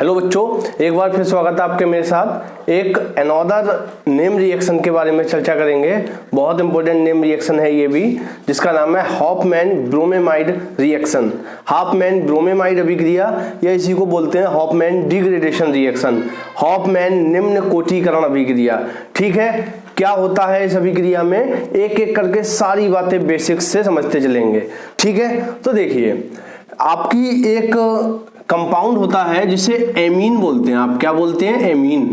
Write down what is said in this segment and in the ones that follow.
Hello बच्चों, एक बार फिर स्वागत है आपके मेरे साथ। एक अनदर नेम रिएक्शन के बारे में चर्चा करेंगे। बहुत इंपॉर्टेंट नेम रिएक्शन है ये भी, जिसका नाम है Hofmann bromamide reaction. Hofmann bromamide अभिक्रिया या इसी को बोलते हैं हॉफमैन डिग्रेडेशन रिएक्शन, हॉफमैन निम्न कोटिकरण अभिक्रिया। ठीक है, क्या होता है इस अभिक्रिया में, एक एक करके सारी बातें बेसिक्स से समझते चलेंगे। ठीक है, तो देखिए आपकी एक कंपाउंड होता है जिसे एमीन बोलते हैं। आप क्या बोलते हैं? एमीन।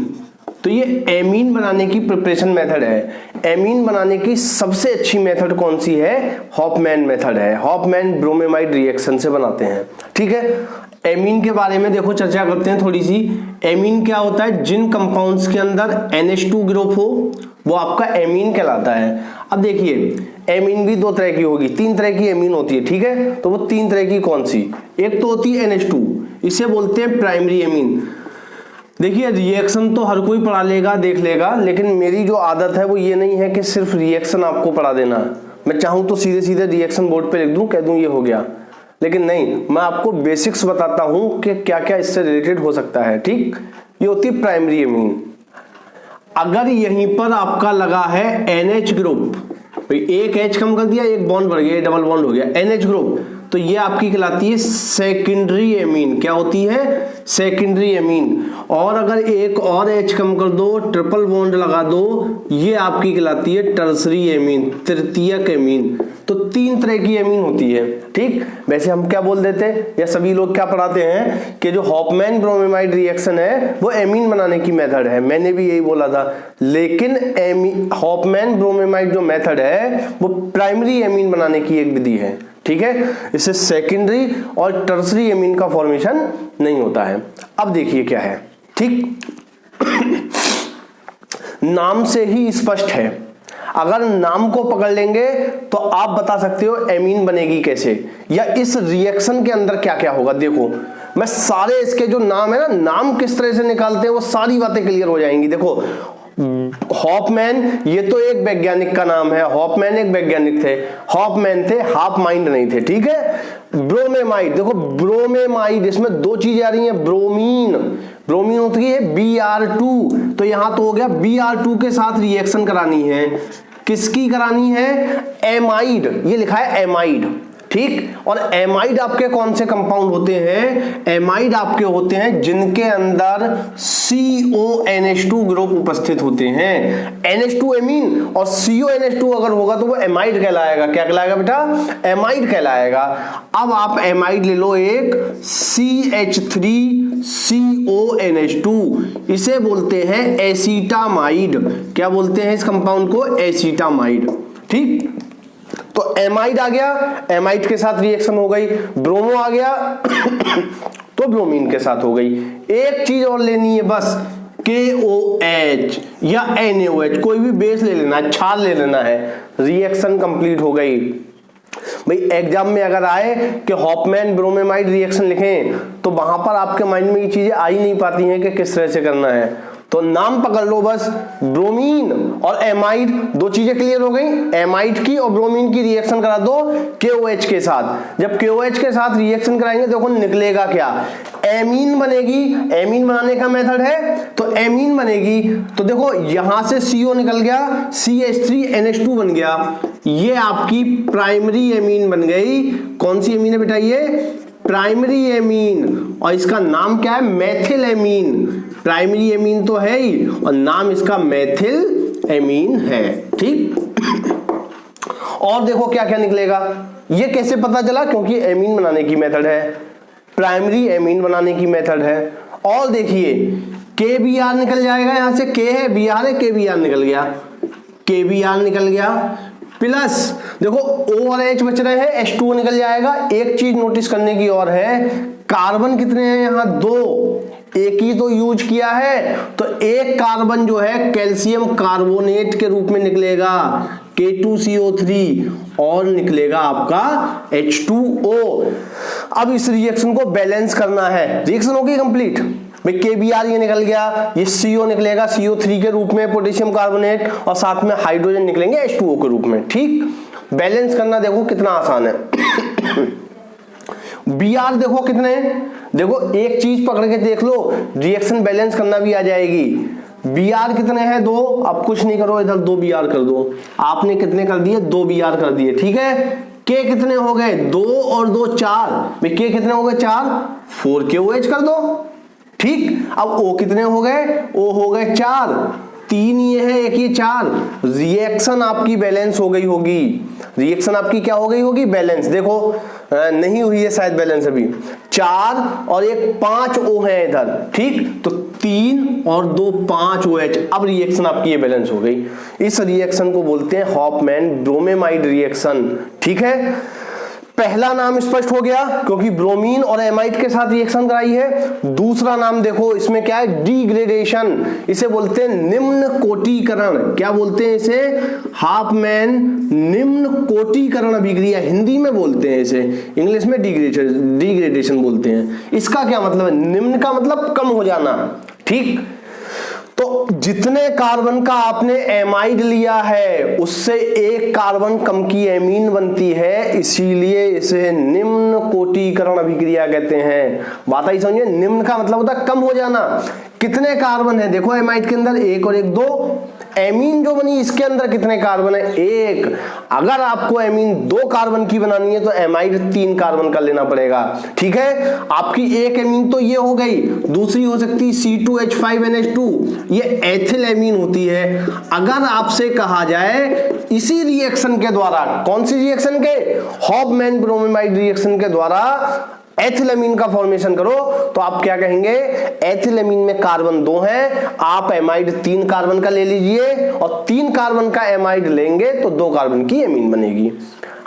तो ये एमीन बनाने की प्रिपरेशन मेथड है। एमीन बनाने की सबसे अच्छी मेथड कौन सी है? हॉफमैन मेथड है। हॉफमैन ब्रोमेमाइड रिएक्शन से बनाते हैं। ठीक है, एमीन के बारे में देखो चर्चा करते हैं थोड़ी सी। एमीन क्या होता है? जिन कंपाउंड्स के अंदर NH2 ग्रुप हो वो आपका एमीन कहलाता है। अब देखिए एमीन भी दो तरह की होगी, तीन तरह की एमीन होती है। ठीक है, तो वो तीन तरह की कौन सी? एक तो होती है NH2, इसे बोलते हैं प्राइमरी एमीन। देखिए रिएक्शन तो हर कोई पढ़ा लेगा, देख लेगा, लेकिन मेरी जो आदत है वो ये नहीं है कि सिर्फ रिएक्शन आपको पढ़ा देना। मैं चाहूं तो सीधे सीधे रिएक्शन बोर्ड पे लिख दूं, कह दूं ये हो गया, लेकिन नहीं, मैं आपको बेसिक्स बताता हूं कि क्या क्या इससे रिलेटेड हो सकता है। ठीक, ये होती है प्राइमरी एमीन। अगर यहीं पर आपका लगा है NH ग्रुप, एक H कम कर दिया, एक बॉन्ड बढ़ गया, डबल बॉन्ड हो गया, NH ग्रुप, तो ये आपकी कहलाती है सेकेंडरी एमीन। क्या होती है? Secondary amine. और अगर एक और H कम कर दो, ट्रिपल बॉन्ड लगा दो, ये आपकी कहलाती है टर्सरी एमीन, तृतीयक एमीन। तो तीन तरह की एमीन होती है। ठीक, वैसे हम क्या बोल देते हैं या सभी लोग क्या पढ़ाते हैं कि जो हॉफमैन ब्रोमेमाइड रिएक्शन है वो एमीन बनाने की मेथड है। मैंने भी यही बोला था, लेकिन हॉफमैन ब्रोमेमाइड जो मेथड है वो प्राइमरी एमीन बनाने की एक विधि है। ठीक है, इससे सेकेंडरी और टर्सरी एमीन का फॉर्मेशन नहीं होता है। अब देखिए क्या है। ठीक नाम से ही स्पष्ट है, अगर नाम को पकड़ लेंगे तो आप बता सकते हो एमीन बनेगी कैसे, या इस रिएक्शन के अंदर क्या क्या होगा। देखो मैं सारे इसके जो नाम है ना, नाम किस तरह से निकालते हैं वो सारी बातें क्लियर हो जाएंगी। देखो हॉफमैन, ये तो एक वैज्ञानिक का नाम है, हॉफमैन एक वैज्ञानिक थे, हॉफमैन थे, हाफ माइंड नहीं थे। ठीक है, ब्रोमेमाइड, देखो ब्रोमेमाइड, इसमें दो चीजें आ रही हैं, ब्रोमीन, ब्रोमीन होती है Br2, तो यहां तो हो गया Br2 के साथ रिएक्शन करानी है। किसकी करानी है? एमाइड, ये लिखा है एमाइड। ठीक, और एमाइड आपके कौन से कंपाउंड होते हैं? एमाइड आपके होते हैं जिनके अंदर CONH2 ग्रुप उपस्थित होते हैं। NH2 एमीन और CONH2 अगर होगा तो वो एमाइड कहलाएगा। क्या कहलाएगा बेटा? एमाइड कहलाएगा। अब आप एमाइड ले लो एक CH3CONH2, इसे बोलते हैं एसीटामाइड। क्या बोलते हैं इस कंपाउंड को? एसीटामाइड। ठीक, तो एमाइड आ गया, एमाइड के साथ रिएक्शन हो गई। ब्रोमो आ गया तो ब्रोमीन के साथ हो गई। एक चीज और लेनी है बस, KOH या NaOH, कोई भी बेस ले लेना है, क्षार ले लेना है, रिएक्शन कंप्लीट हो गई। भाई एग्जाम में अगर आए कि हॉफमैन ब्रोमेमाइड रिएक्शन लिखें तो वहां पर आपके माइंड में ये चीजें आ ही नहीं पाती हैं कि किस तरह से करना है। तो नाम पकड़ लो बस, ब्रोमीन और एमाइड, दो चीजें क्लियर हो गई। एमाइड की और ब्रोमीन की रिएक्शन करा दो KOH के साथ। जब KOH के साथ रिएक्शन कराएंगे देखो निकलेगा क्या? एमीन बनेगी। एमीन बनाने का मेथड है, तो एमीन बनेगी। तो देखो यहां से CO निकल गया, CH3NH2 बन गया, ये आपकी प्राइमरी एमीन बन गई। कौन सी एमीन है बेटा? ये प्राइमरी एमीन, और इसका नाम क्या है? Methyl amine. प्राइमरी एमीन तो है ही और नाम इसका मेथिल एमीन है। ठीक, और देखो क्या क्या निकलेगा। ये कैसे पता चला? क्योंकि एमीन बनाने की मेथड है, प्राइमरी एमीन बनाने की मेथड है। और देखिए KBr निकल जाएगा, यहां से K है, Br है, KBr निकल गया, KBr निकल गया। प्लस देखो O और H बच रहे हैं, H2O निकल जाएगा। एक चीज नोटिस करने की और है, कार्बन कितने हैं यहाँ? दो, एक ही तो यूज किया है, तो एक कार्बन जो है कैल्शियम कार्बोनेट के रूप में निकलेगा, K2CO3, और निकलेगा आपका H2O। अब इस रिएक्शन को बैलेंस करना है। रिएक्शन होगी कंप्लीट। भाई KBr ये निकल गया, ये CO निकलेगा CO3 के रूप में, पोटेशियम कार्बोनेट, और साथ में हाइड्रोजन निकलेंगे H2O के रूप में। ठीक, बैलेंस करना देखो कितना आसान है। Br देखो कितने, देखो एक चीज पकड़ के देख लो, रिएक्शन बैलेंस करना भी आ जाएगी। Br कितने हैं 2, अब कुछ नहीं करो, इधर 2 Br कर दो, आपने कितने कर दिए 2 Br कर दिए, ठीक है। K कितने हो गए 2 और 2 4, भाई K कितने हो गए 4, 4KOH कर दो, ठीक। अब O कितने हो गए, O हो गए 4, 3 ये है, एक ये 4, रिएक्शन आपकी बैलेंस हो गई होगी, रिएक्शन आपकी क्या हो गई होगी, बैलेंस। देखो नहीं हुई है शायद बैलेंस अभी, 4 और एक 5 O है इधर, ठीक, तो 3 और 2 5 OH, अब रिएक्शन आपकी ये बैलेंस हो गई। इस रिएक्शन को बोलते हैं हॉफमैन ब्रोमेमाइड रिएक्शन, ठीक है। पहला नाम स्पष्ट हो गया क्योंकि ब्रोमीन और एमाइड के साथ रिएक्शन कराई है। दूसरा नाम देखो इसमें क्या है, डिग्रेडेशन, इसे बोलते हैं निम्न कोटिकरण, क्या बोलते हैं इसे, हॉफमैन निम्न कोटिकरण अभिक्रिया, हिंदी में बोलते हैं इसे, इंग्लिश में डिग्रेडेशन बोलते हैं। इसका क्या मतलब है, निम्न का मतलब कम हो जाना, ठीक। तो जितने कार्बन का आपने एमाइड लिया है उससे एक कार्बन कम की एमीन बनती है, इसीलिए इसे निम्न कोटिकरण अभिक्रिया कहते हैं। बात आई समझिए, निम्न का मतलब होता है कम हो जाना। कितने कार्बन है देखो एमाइड के अंदर, 1 और 1 2, एमीन जो बनी इसके अंदर कितने कार्बन है, 1। अगर आपको एमीन 2 कार्बन की बनानी है तो एमाइड 3 कार्बन का लेना पड़ेगा, ठीक है। आपकी एक एमीन तो ये हो गई, दूसरी हो सकती C2H5NH2, ये एथिल एमीन होती है। अगर आपसे कहा जाए इसी रिएक्शन के द्वारा, कौन सी रिएक्शन के, हॉफमैन ब्रोमेमाइड रिएक्शन के द्वारा एथिलमीन का फॉर्मेशन करो, तो आप क्या कहेंगे, एथिलमीन में कार्बन 2 है, आप एमाइड 3 कार्बन का ले लीजिए और 3 कार्बन का एमाइड लेंगे तो 2 कार्बन की एमीन बनेगी।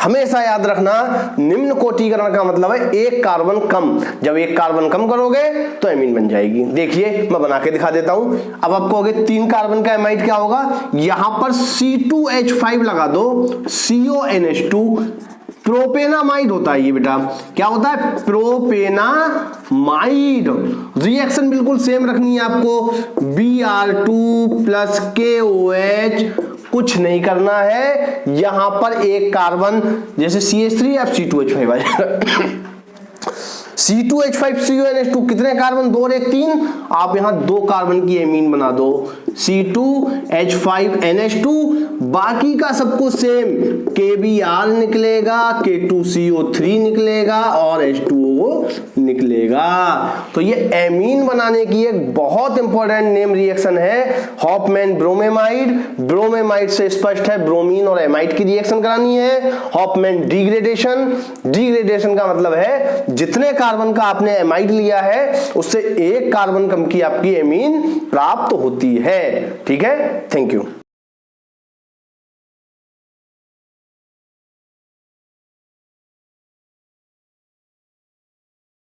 हमेशा याद रखना, निम्न कोटिकरण का मतलब है 1 कार्बन कम, जब 1 कार्बन कम करोगे तो एमीन बन जाएगी। देखिए मैं बना के दिखा देता हूं। अब आप कहोगे 3 कार्बन का एमाइड क्या होगा, यहां पर C2H5 लगा दो, CONH2, प्रोपेनामाइड होता है ये बेटा, क्या होता है, प्रोपेनामाइड। रिएक्शन बिल्कुल सेम रखनी है आपको, Br2 प्लस KOH, कुछ नहीं करना है, यहां पर एक कार्बन जैसे CH3 अब C2H5 आ जाएगा। C2H5CONH2 कितने कार्बन, 2 और 1 3, आप यहां 2 कार्बन की एमीन बना दो, C2H5NH2, बाकी का सब कुछ सेम, KBr निकलेगा, K2CO3 निकलेगा और H2O निकलेगा। तो ये एमीन बनाने की एक बहुत इंपॉर्टेंट नेम रिएक्शन है हॉफमैन ब्रोमेमाइड। ब्रोमेमाइड से स्पष्ट है ब्रोमीन और एमाइड की रिएक्शन करानी है। हॉफमैन डिग्रेडेशन, डिग्रेडेशन का मतलब है जितने कार्बन का आपने एमाइड लिया है उससे 1 कार्बन कम की आपकी एमीन प्राप्त होती है, ठीक है। Thank you.